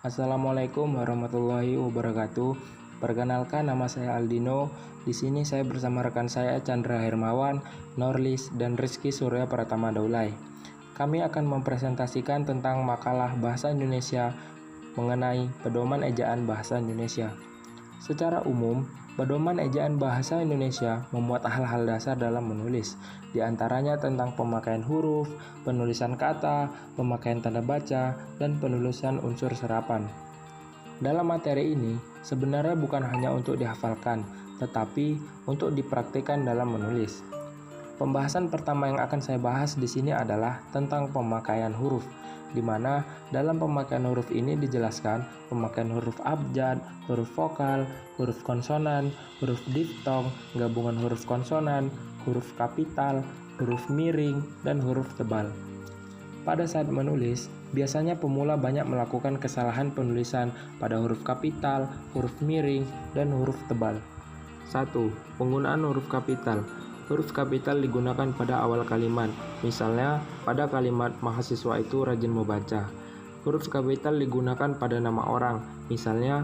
Assalamualaikum warahmatullahi wabarakatuh. Perkenalkan, nama saya Aldino. Di sini saya bersama rekan saya Chandra Hermawan, Norlis, dan Rizky Surya Pratama Daulay. Kami akan mempresentasikan tentang makalah bahasa Indonesia mengenai pedoman ejaan bahasa Indonesia. Secara umum, pedoman ejaan bahasa Indonesia memuat hal-hal dasar dalam menulis, di antaranya tentang pemakaian huruf, penulisan kata, pemakaian tanda baca, dan penulisan unsur serapan. Dalam materi ini, sebenarnya bukan hanya untuk dihafalkan, tetapi untuk dipraktikkan dalam menulis. Pembahasan pertama yang akan saya bahas di sini adalah tentang pemakaian huruf, di mana dalam pemakaian huruf ini dijelaskan pemakaian huruf abjad, huruf vokal, huruf konsonan, huruf diftong, gabungan huruf konsonan, huruf kapital, huruf miring, dan huruf tebal. Pada saat menulis, biasanya pemula banyak melakukan kesalahan penulisan pada huruf kapital, huruf miring, dan huruf tebal. 1. Penggunaan huruf kapital. Huruf kapital digunakan pada awal kalimat, misalnya pada kalimat mahasiswa itu rajin membaca. Huruf kapital digunakan pada nama orang, misalnya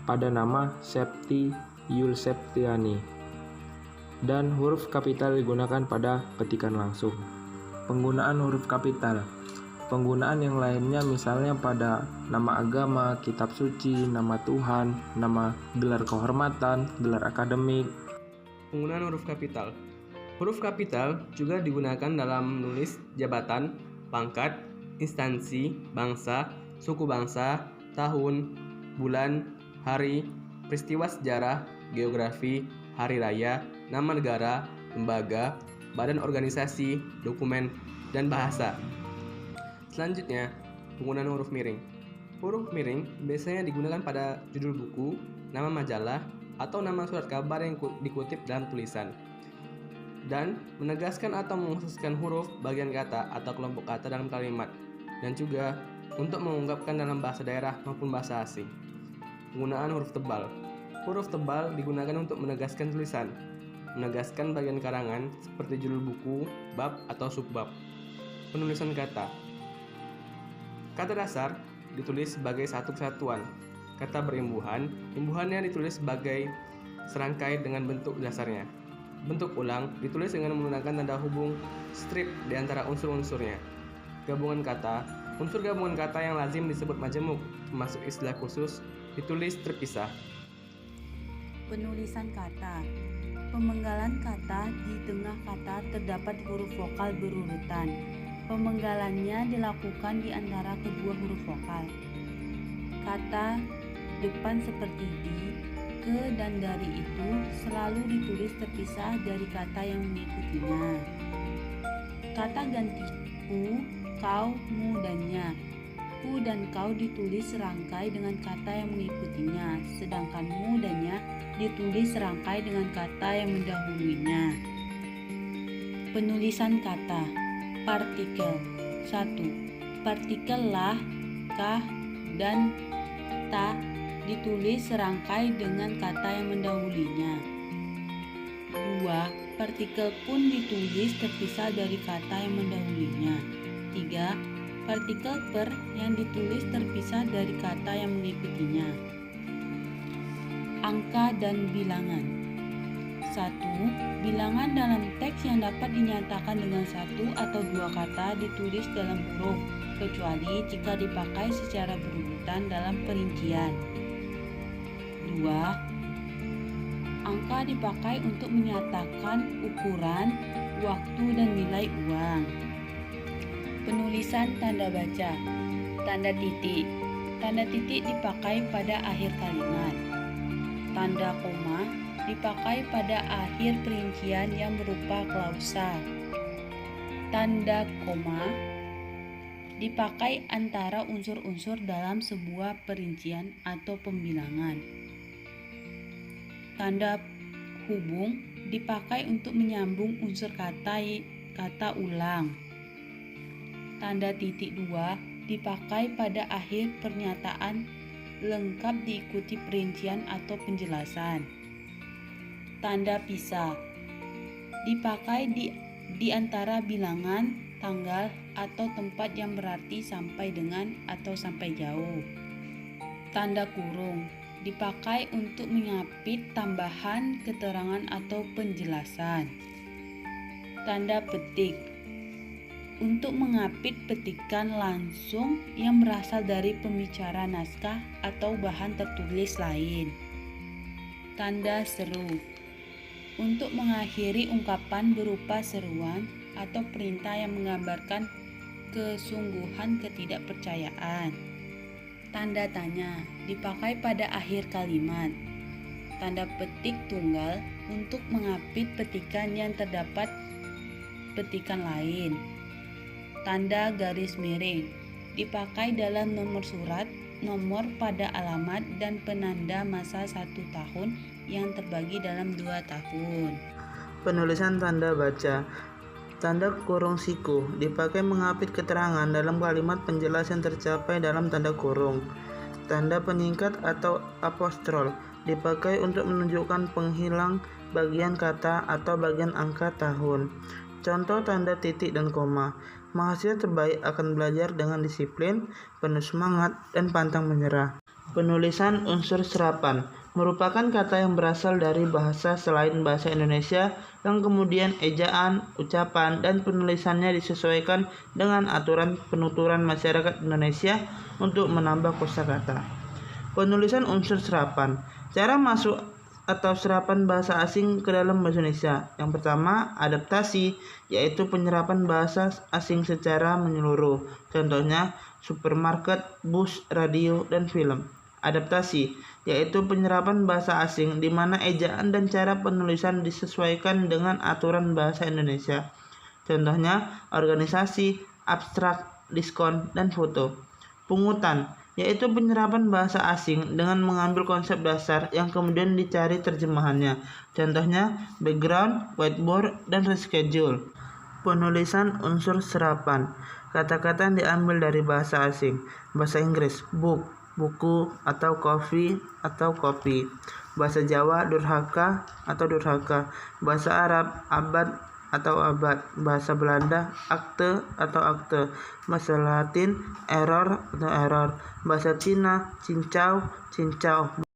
pada nama Septi Yul Septiani. Dan huruf kapital digunakan pada petikan langsung. Penggunaan huruf kapital. Penggunaan yang lainnya misalnya pada nama agama, kitab suci, nama Tuhan, nama gelar kehormatan, gelar akademik. Penggunaan huruf kapital. Huruf kapital juga digunakan dalam menulis jabatan, pangkat, instansi, bangsa, suku bangsa, tahun, bulan, hari, peristiwa sejarah, geografi, hari raya, nama negara, lembaga, badan organisasi, dokumen, dan bahasa. Selanjutnya, penggunaan huruf miring. Huruf miring biasanya digunakan pada judul buku, nama majalah, atau nama surat kabar yang dikutip dalam tulisan, dan menegaskan atau mengkhususkan huruf, bagian kata, atau kelompok kata dalam kalimat, dan juga untuk mengungkapkan dalam bahasa daerah maupun bahasa asing. Penggunaan huruf tebal. Huruf tebal digunakan untuk menegaskan tulisan, menegaskan bagian karangan seperti judul buku, bab, atau subbab. Penulisan kata. Kata dasar ditulis sebagai satu kesatuan. Kata berimbuhan, imbuhannya ditulis sebagai serangkai dengan bentuk dasarnya. Bentuk ulang ditulis dengan menggunakan tanda hubung strip di antara unsur-unsurnya. Gabungan kata. Unsur gabungan kata yang lazim disebut majemuk, termasuk istilah khusus, ditulis terpisah. Penulisan kata. Pemenggalan kata. Di tengah kata terdapat huruf vokal berurutan. Pemenggalannya dilakukan di antara kedua huruf vokal. Kata depan seperti di, ke, dan dari itu selalu ditulis terpisah dari kata yang mengikutinya. Kata ganti ku, kau, mu, dan nya. Ku dan kau ditulis serangkai dengan kata yang mengikutinya, sedangkan mu dan nya ditulis serangkai dengan kata yang mendahulunya. Penulisan kata. Partikel. 1. Partikel lah, kah, dan ta ditulis serangkai dengan kata yang mendahulinya. 2. Partikel pun ditulis terpisah dari kata yang mendahulinya. 3. Partikel per yang ditulis terpisah dari kata yang mengikutinya. Angka dan bilangan. 1. Bilangan dalam teks yang dapat dinyatakan dengan satu atau dua kata ditulis dalam huruf, kecuali jika dipakai secara berurutan dalam perincian. 2. Angka dipakai untuk menyatakan ukuran, waktu, dan nilai uang. Penulisan tanda baca. Tanda titik. Tanda titik dipakai pada akhir kalimat. Tanda koma dipakai pada akhir perincian yang berupa klausa. Tanda koma dipakai antara unsur-unsur dalam sebuah perincian atau pembilangan. Tanda hubung dipakai untuk menyambung unsur kata ulang. Tanda titik dua dipakai pada akhir pernyataan lengkap diikuti perincian atau penjelasan. Tanda pisah dipakai di antara bilangan, tanggal, atau tempat yang berarti sampai dengan atau sampai jauh. Tanda kurung dipakai untuk mengapit tambahan keterangan atau penjelasan. Tanda petik untuk mengapit petikan langsung yang berasal dari pembicara naskah atau bahan tertulis lain. Tanda seru untuk mengakhiri ungkapan berupa seruan atau perintah yang menggambarkan kesungguhan ketidakpercayaan. Tanda tanya dipakai pada akhir kalimat. Tanda petik tunggal untuk mengapit petikan yang terdapat petikan lain. Tanda garis miring dipakai dalam nomor surat, nomor pada alamat, dan penanda masa 1 tahun yang terbagi dalam 2 tahun. Penulisan tanda baca. Tanda kurung siku dipakai mengapit keterangan dalam kalimat penjelas yang tercapai dalam tanda kurung. Tanda penyingkat atau apostrol dipakai untuk menunjukkan penghilang bagian kata atau bagian angka tahun. Contoh tanda titik dan koma. Mahasiswa terbaik akan belajar dengan disiplin, penuh semangat, dan pantang menyerah. Penulisan unsur serapan merupakan kata yang berasal dari bahasa selain bahasa Indonesia yang kemudian ejaan, ucapan, dan penulisannya disesuaikan dengan aturan penuturan masyarakat Indonesia untuk menambah kosakata. Penulisan unsur serapan. Cara masuk atau serapan bahasa asing ke dalam bahasa Indonesia. Yang pertama, adaptasi, yaitu penyerapan bahasa asing secara menyeluruh. Contohnya, supermarket, bus, radio, dan film. Adaptasi, yaitu penyerapan bahasa asing di mana ejaan dan cara penulisan disesuaikan dengan aturan bahasa Indonesia. Contohnya, organisasi, abstrak, diskon, dan foto. Pungutan, yaitu penyerapan bahasa asing dengan mengambil konsep dasar yang kemudian dicari terjemahannya. Contohnya, background, whiteboard, dan reschedule. Penulisan unsur serapan. Kata-kata yang diambil dari bahasa asing. Bahasa Inggris, book, buku, atau coffee atau kopi. Bahasa Jawa, durhaka atau durhaka. Bahasa Arab, abad atau abad. Bahasa Belanda, akte atau akte. Bahasa Latin, error atau error. Bahasa Cina, cincau, cincau.